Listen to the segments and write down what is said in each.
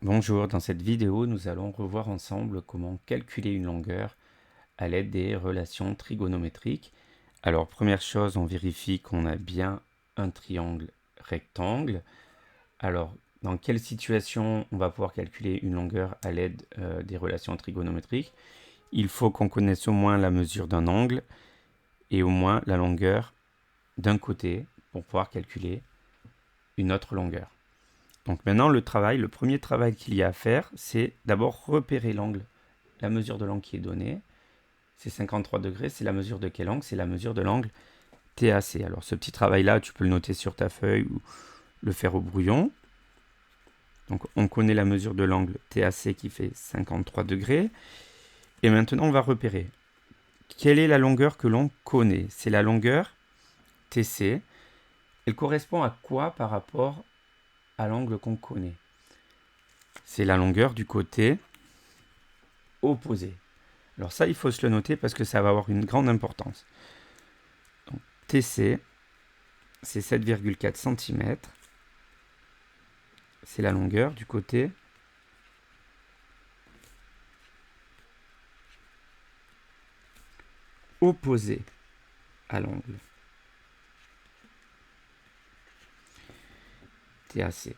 Bonjour, dans cette vidéo, nous allons revoir ensemble comment calculer une longueur à l'aide des relations trigonométriques. Alors, première chose, on vérifie qu'on a bien un triangle rectangle. Alors, dans quelle situation on va pouvoir calculer une longueur à l'aide des relations trigonométriques? Il faut qu'on connaisse au moins la mesure d'un angle et au moins la longueur d'un côté pour pouvoir calculer une autre longueur. Donc maintenant, le premier travail qu'il y a à faire, c'est d'abord repérer l'angle. La mesure de l'angle qui est donnée, c'est 53 degrés. C'est la mesure de quel angle? C'est la mesure de l'angle TAC. Alors ce petit travail-là, tu peux le noter sur ta feuille ou le faire au brouillon. Donc on connaît la mesure de l'angle TAC qui fait 53 degrés. Et maintenant, on va repérer. Quelle est la longueur que l'on connaît? C'est la longueur TC. Elle correspond à quoi par rapport à l'angle qu'on connaît? C'est la longueur du côté opposé. Alors ça, il faut se le noter parce que ça va avoir une grande importance. Donc, TC, c'est 7,4 cm. C'est la longueur du côté opposé à l'angle TAC.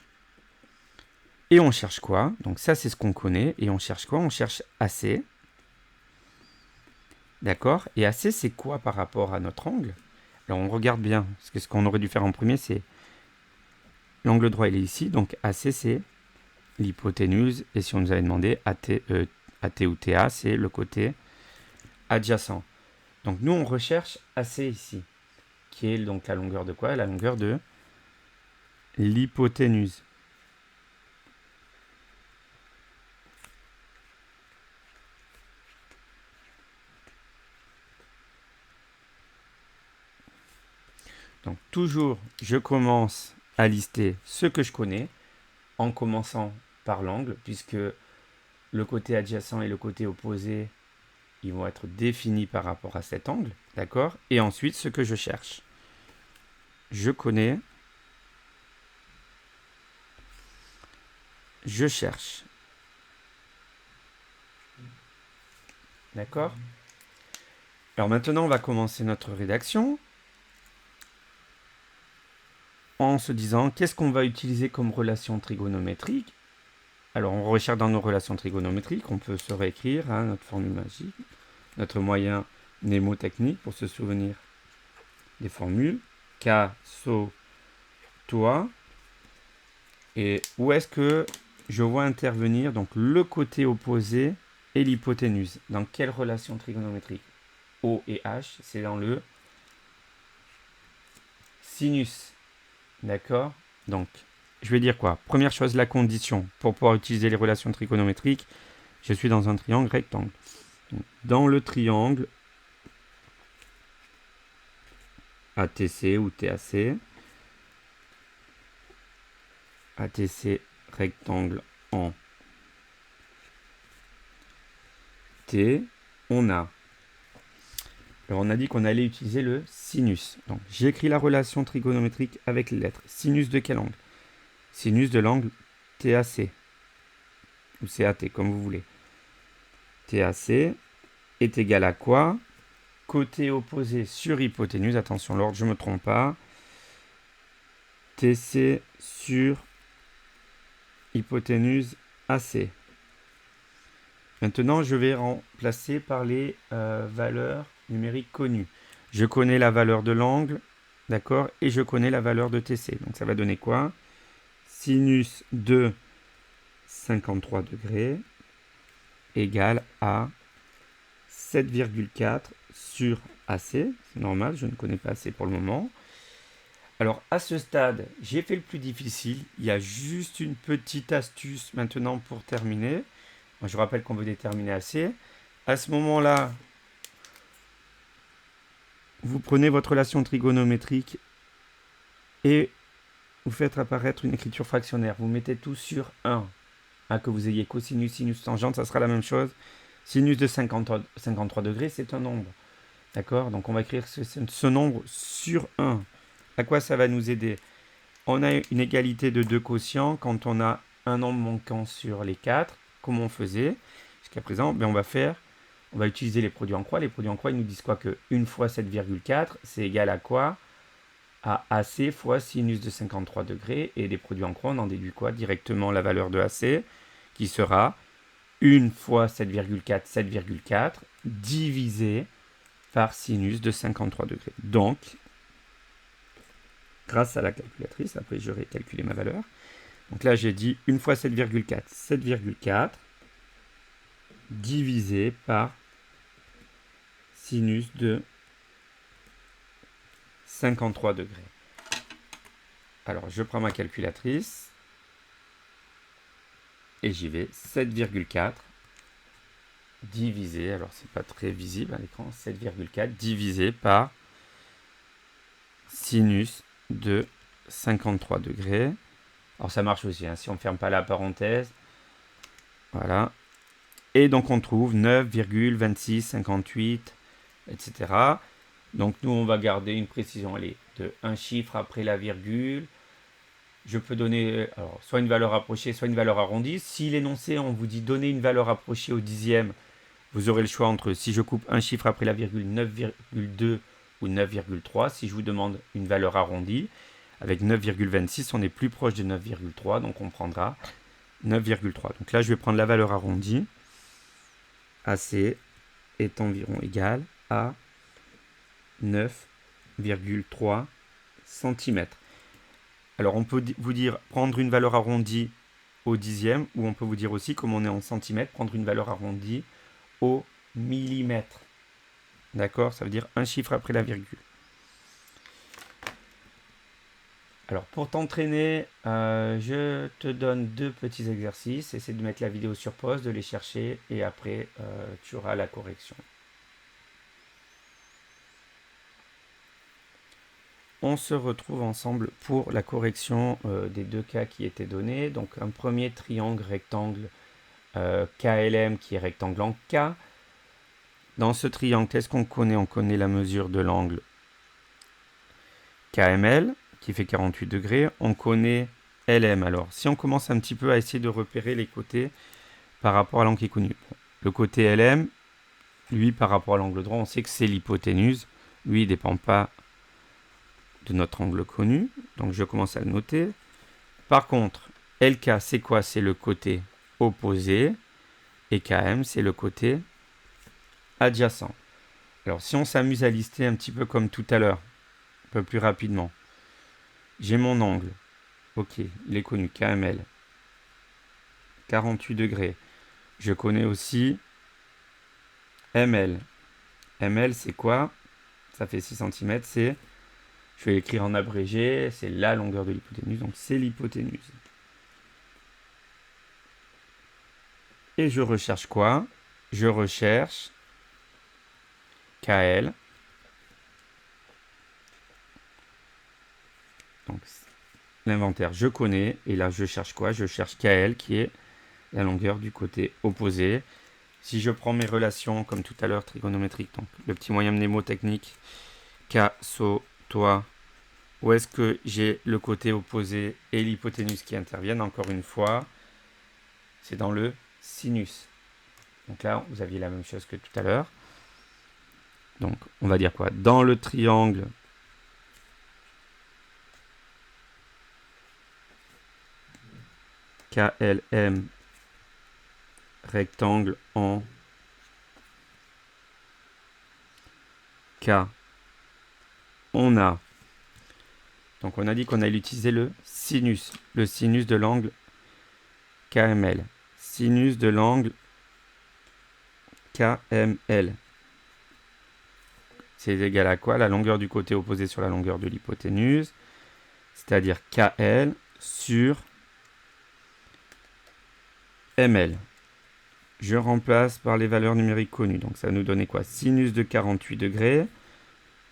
Et on cherche quoi? Donc ça, c'est ce qu'on connaît. Et on cherche quoi? On cherche AC. D'accord? Et AC, c'est quoi par rapport à notre angle? Alors on regarde bien, parce que ce qu'on aurait dû faire en premier, c'est l'angle droit, il est ici. Donc AC, c'est l'hypoténuse. Et si on nous avait demandé AT ou TA, c'est le côté adjacent. Donc nous, on recherche AC ici, qui est donc la longueur de quoi? La longueur de l'hypoténuse. Donc toujours, je commence à lister ce que je connais en commençant par l'angle, puisque le côté adjacent et le côté opposé, ils vont être définis par rapport à cet angle, d'accord? Et ensuite, ce que je cherche. Je connais, je cherche. D'accord? Alors maintenant, on va commencer notre rédaction en se disant qu'est-ce qu'on va utiliser comme relation trigonométrique. Alors on recherche dans nos relations trigonométriques, on peut se réécrire notre formule magique, notre moyen mnémotechnique pour se souvenir des formules. K, so, toi. Et où est-ce que je vois intervenir donc le côté opposé et l'hypoténuse? Dans quelle relation trigonométrique? O et H, c'est dans le sinus. D'accord? Donc, je vais dire quoi? Première chose, la condition. Pour pouvoir utiliser les relations trigonométriques, je suis dans un triangle rectangle. Donc, dans le triangle ATC ou TAC, ATC rectangle en T, on a. Alors on a dit qu'on allait utiliser le sinus. Donc j'ai écrit la relation trigonométrique avec les lettres. Sinus de quel angle? Sinus de l'angle TAC. Ou CAT, comme vous voulez. TAC est égal à quoi? Côté opposé sur hypoténuse. Attention, l'ordre, je ne me trompe pas. TC sur hypoténuse AC. Maintenant, je vais remplacer par les valeurs numériques connues. Je connais la valeur de l'angle, d'accord, et je connais la valeur de TC. Donc ça va donner quoi? Sinus de 53 degrés égale à 7,4 sur AC. C'est normal, je ne connais pas AC pour le moment. Alors à ce stade, j'ai fait le plus difficile. Il y a juste une petite astuce maintenant pour terminer. Moi, je rappelle qu'on veut déterminer AC. À ce moment-là, vous prenez votre relation trigonométrique et vous faites apparaître une écriture fractionnaire. Vous mettez tout sur 1. Que vous ayez cosinus, sinus, tangente, ça sera la même chose. Sinus de 53 degrés, c'est un nombre. D'accord? Donc on va écrire ce nombre sur 1. À quoi ça va nous aider? On a une égalité de deux quotients quand on a un nombre manquant sur les 4. Comment on faisait jusqu'à présent? Ben, on va utiliser les produits en croix. Les produits en croix, ils nous disent quoi? Que 1 fois 7,4, c'est égal à quoi? À AC fois sinus de 53 degrés. Et des produits en croix, on en déduit quoi? Directement la valeur de AC, qui sera 1 fois 7,4, 7,4, divisé par sinus de 53 degrés. Donc, grâce à la calculatrice, après j'aurai calculé ma valeur. Donc là, j'ai dit 1 fois 7,4, 7,4, divisé par sinus de 53 degrés. Alors, je prends ma calculatrice et j'y vais. 7,4 divisé, alors c'est pas très visible à l'écran, 7,4 divisé par sinus de 53 degrés. Alors ça marche aussi, hein, si on ne ferme pas la parenthèse. Voilà. Et donc on trouve 9,2658, etc. Donc nous, on va garder une précision, allez, de un chiffre après la virgule. Je peux donner alors, soit une valeur approchée, soit une valeur arrondie. Si l'énoncé, on vous dit donner une valeur approchée au dixième, vous aurez le choix entre, si je coupe un chiffre après la virgule, 9,2 ou 9,3. Si je vous demande une valeur arrondie, avec 9,26, on est plus proche de 9,3, donc on prendra 9,3. Donc là, je vais prendre la valeur arrondie. AC est environ égal à 9,3 cm. Alors, on peut vous dire prendre une valeur arrondie au dixième, ou on peut vous dire aussi, comme on est en centimètres, prendre une valeur arrondie au millimètre. D'accord? Ça veut dire un chiffre après la virgule. Alors, pour t'entraîner, je te donne deux petits exercices. Essaie de mettre la vidéo sur pause, de les chercher, et après, tu auras la correction. On se retrouve ensemble pour la correction des deux cas qui étaient donnés. Donc, un premier triangle rectangle KLM qui est rectangle en K. Dans ce triangle, qu'est-ce qu'on connaît? On connaît la mesure de l'angle KML qui fait 48 degrés. On connaît LM. Alors, si on commence un petit peu à essayer de repérer les côtés par rapport à l'angle qui est connu. Le côté LM, lui, par rapport à l'angle droit, on sait que c'est l'hypoténuse. Lui, il ne dépend pas de notre angle connu. Donc, je commence à le noter. Par contre, LK, c'est quoi? C'est le côté opposé. Et KM, c'est le côté adjacent. Alors, si on s'amuse à lister un petit peu comme tout à l'heure, un peu plus rapidement, j'ai mon angle. Ok, il est connu, KML. 48 degrés. Je connais aussi ML. ML, c'est quoi? Ça fait 6 cm. C'est, je vais l'écrire en abrégé, c'est la longueur de l'hypoténuse. Donc, c'est l'hypoténuse. Et je recherche quoi? Je recherche KL. Donc, l'inventaire, je connais. Et là, je cherche quoi? Je cherche KL, qui est la longueur du côté opposé. Si je prends mes relations, comme tout à l'heure, trigonométriques, donc le petit moyen mnémotechnique, K, SO, toi, où est-ce que j'ai le côté opposé et l'hypoténuse qui interviennent? Encore une fois, c'est dans le sinus. Donc là, vous aviez la même chose que tout à l'heure. Donc, on va dire quoi? Dans le triangle KLM, rectangle en K, on a, donc on a dit qu'on allait utiliser le sinus de l'angle KML. Sinus de l'angle KML. C'est égal à quoi? La longueur du côté opposé sur la longueur de l'hypoténuse, c'est-à-dire KL sur ML. Je remplace par les valeurs numériques connues. Donc ça va nous donner quoi? Sinus de 48 degrés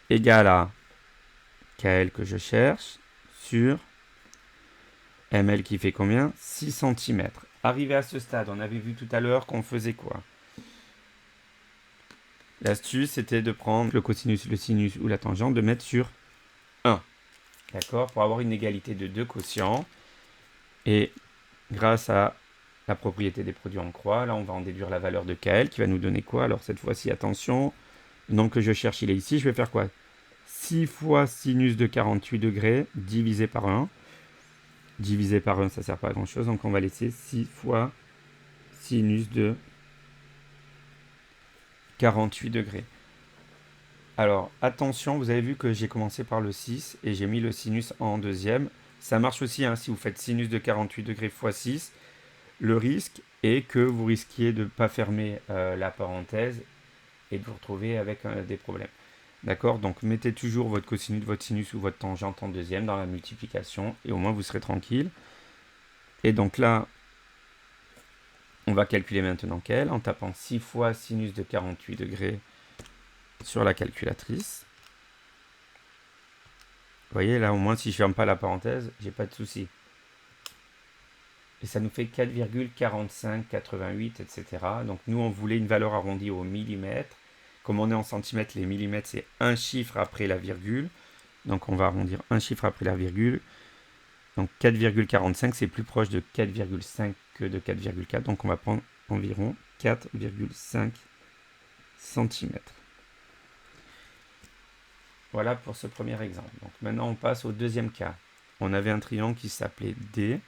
égale à KL que je cherche sur ML qui fait combien? 6 cm. Arrivé à ce stade, on avait vu tout à l'heure qu'on faisait quoi? L'astuce, c'était de prendre le cosinus, le sinus ou la tangente, de mettre sur 1. D'accord? Pour avoir une égalité de deux quotients. Et grâce à la propriété des produits en croix, là on va en déduire la valeur de KL qui va nous donner quoi? Alors cette fois-ci, attention, le nombre que je cherche il est ici, je vais faire quoi? 6 fois sinus de 48 degrés divisé par 1. Divisé par 1, ça ne sert pas à grand chose, donc on va laisser 6 fois sinus de 48 degrés. Alors attention, vous avez vu que j'ai commencé par le 6 et j'ai mis le sinus en deuxième. Ça marche aussi hein, si vous faites sinus de 48 degrés x 6. Le risque est que vous risquiez de ne pas fermer la parenthèse et de vous retrouver avec des problèmes. D'accord? Donc mettez toujours votre cosinus, votre sinus ou votre tangente en deuxième dans la multiplication et au moins vous serez tranquille. Et donc là, on va calculer maintenant quel en tapant 6 fois sinus de 48 degrés sur la calculatrice. Vous voyez là au moins si je ferme pas la parenthèse, j'ai pas de souci. Et ça nous fait 4,4588, etc. Donc nous on voulait une valeur arrondie au millimètre. Comme on est en centimètres, les millimètres c'est un chiffre après la virgule. Donc on va arrondir un chiffre après la virgule. Donc 4,45 c'est plus proche de 4,5 que de 4,4. Donc on va prendre environ 4,5 cm. Voilà pour ce premier exemple. Donc maintenant on passe au deuxième cas. On avait un triangle qui s'appelait D.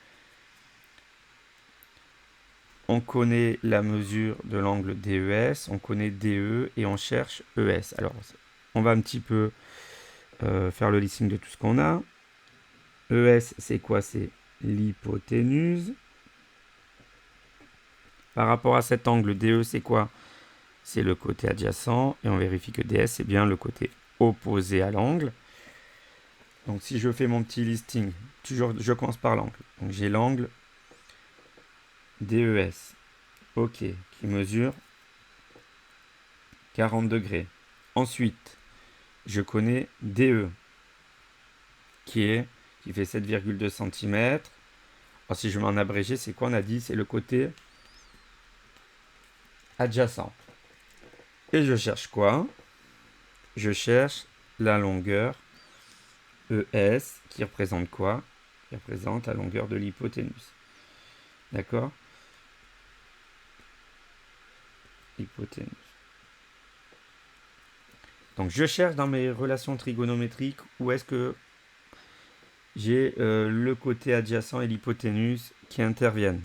On connaît la mesure de l'angle DES, on connaît DE et on cherche ES. Alors on va un petit peu faire le listing de tout ce qu'on a. ES c'est quoi? C'est l'hypoténuse. Par rapport à cet angle DE c'est quoi? C'est le côté adjacent et on vérifie que DS c'est bien le côté opposé à l'angle. Donc si je fais mon petit listing, toujours je commence par l'angle. Donc j'ai l'angle DES, ok, qui mesure 40 degrés. Ensuite, je connais DE, qui fait 7,2 cm. Alors si je mets en abrégé, c'est quoi? On a dit, c'est le côté adjacent. Et je cherche quoi? Je cherche la longueur ES, qui représente quoi? Qui représente la longueur de l'hypoténuse. D'accord? Hypoténuse. Donc je cherche dans mes relations trigonométriques où est-ce que j'ai le côté adjacent et l'hypoténuse qui interviennent.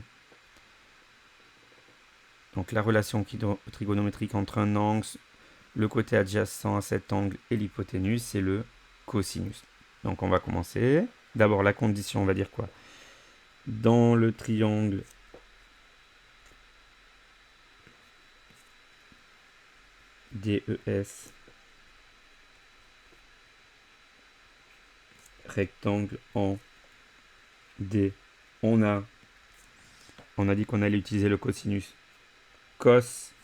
Donc la relation trigonométrique entre un angle, le côté adjacent à cet angle et l'hypoténuse, c'est le cosinus. Donc on va commencer. D'abord la condition, on va dire quoi? Dans le triangle DES, rectangle en D, on a dit qu'on allait utiliser le cosinus. Cos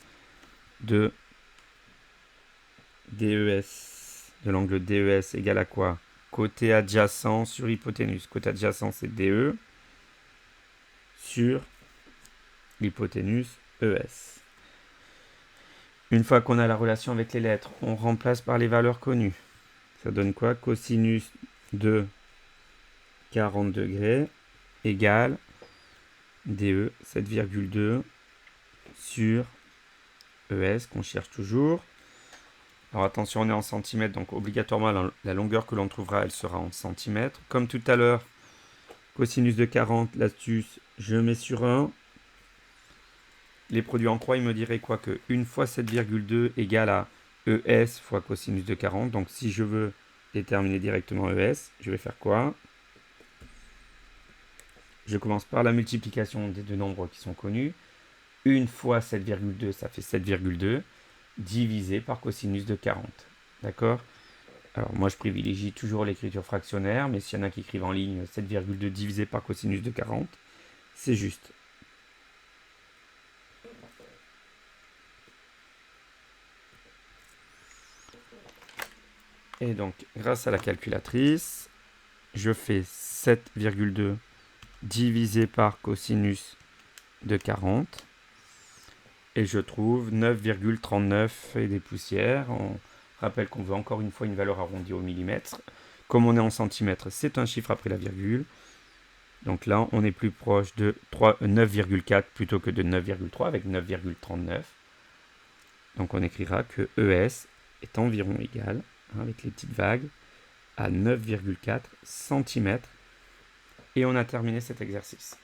de DES, de l'angle DES égale à quoi? Côté adjacent sur hypoténuse. Côté adjacent, c'est DE sur l'hypoténuse ES. Une fois qu'on a la relation avec les lettres, on remplace par les valeurs connues. Ça donne quoi? Cosinus de 40 degrés égale DE 7,2 sur ES qu'on cherche toujours. Alors attention, on est en centimètres, donc obligatoirement la longueur que l'on trouvera, elle sera en centimètres. Comme tout à l'heure, cosinus de 40, l'astuce, je mets sur 1. Les produits en croix, il me dirait quoi? Que 1 fois 7,2 égale à ES fois cosinus de 40. Donc si je veux déterminer directement ES, je vais faire quoi? Je commence par la multiplication des deux nombres qui sont connus. 1 fois 7,2, ça fait 7,2, divisé par cosinus de 40. D'accord? Alors moi je privilégie toujours l'écriture fractionnaire, mais s'il y en a qui écrivent en ligne 7,2 divisé par cosinus de 40, c'est juste. Et donc, grâce à la calculatrice, je fais 7,2 divisé par cosinus de 40. Et je trouve 9,39 et des poussières. On rappelle qu'on veut encore une fois une valeur arrondie au millimètre. Comme on est en centimètres, c'est un chiffre après la virgule. Donc là, on est plus proche de 9,4 plutôt que de 9,3 avec 9,39. Donc on écrira que ES est environ égal, avec les petites vagues, à 9,4 cm. Et on a terminé cet exercice.